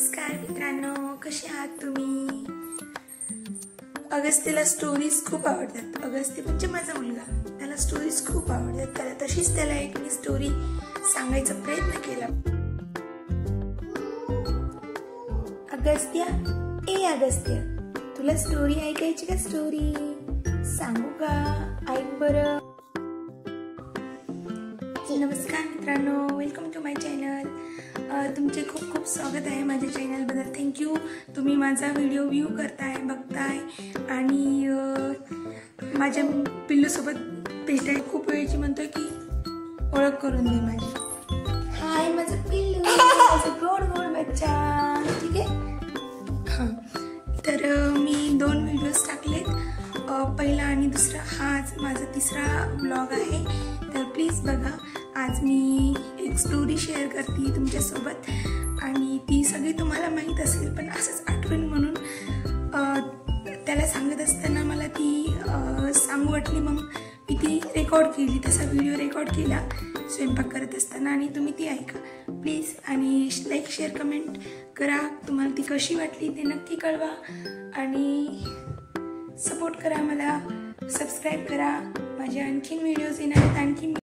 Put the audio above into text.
नमस्कार मित्रांनो, कसे आहात तुम्ही? अगस्त्यला स्टोरीज खूप आवडतात. अगस्त्य म्हणजे माझा मुलगा, त्याला स्टोरीज खूप आवडतात. त्याला तशीच त्याला एक मी स्टोरी सांगायचा प्रयत्न केला. अगस्त्य, तुला स्टोरी ऐकायची का? स्टोरी सांगू का? ऐक बरं. नमस्कार मित्रांनो, वेलकम टू माय चॅनल. तुमचे खूप खूप स्वागत आहे माझ्या चॅनलबद्दल. थँक्यू. तुम्ही माझा व्हिडिओ व्ह्यू करताय, बघताय आणि माझ्या पिल्लूसोबत भेटायला खूप वेळची म्हणतोय की ओळख करून दे माझी. हाय माझं पिल्लू, माझं गोड गोड बच्चा. ठीक आहे. हां, तर मी 2 व्हिडिओज टाकलेत, पहिला आणि दुसरा. हा आज माझा तिसरा ब्लॉग आहे, तर प्लीज बघा. आज मी एक स्टोरी शेअर करते तुमच्यासोबत आणि ती सगळी तुम्हाला माहीत असेल, पण असंच आठवण म्हणून त्याला सांगत असताना मला ती सांगू वाटली. मग मी ती रेकॉर्ड केली, तसा व्हिडिओ रेकॉर्ड केला स्वयंपाक करत असताना, आणि तुम्ही ती ऐका प्लीज. आणि लाईक शेअर कमेंट करा. तुम्हाला ती कशी वाटली ते नक्की कळवा आणि सपोर्ट करा मला, सबस्क्राईब करा. माझे आणखीन व्हिडिओज येणार आहेत. आणखीन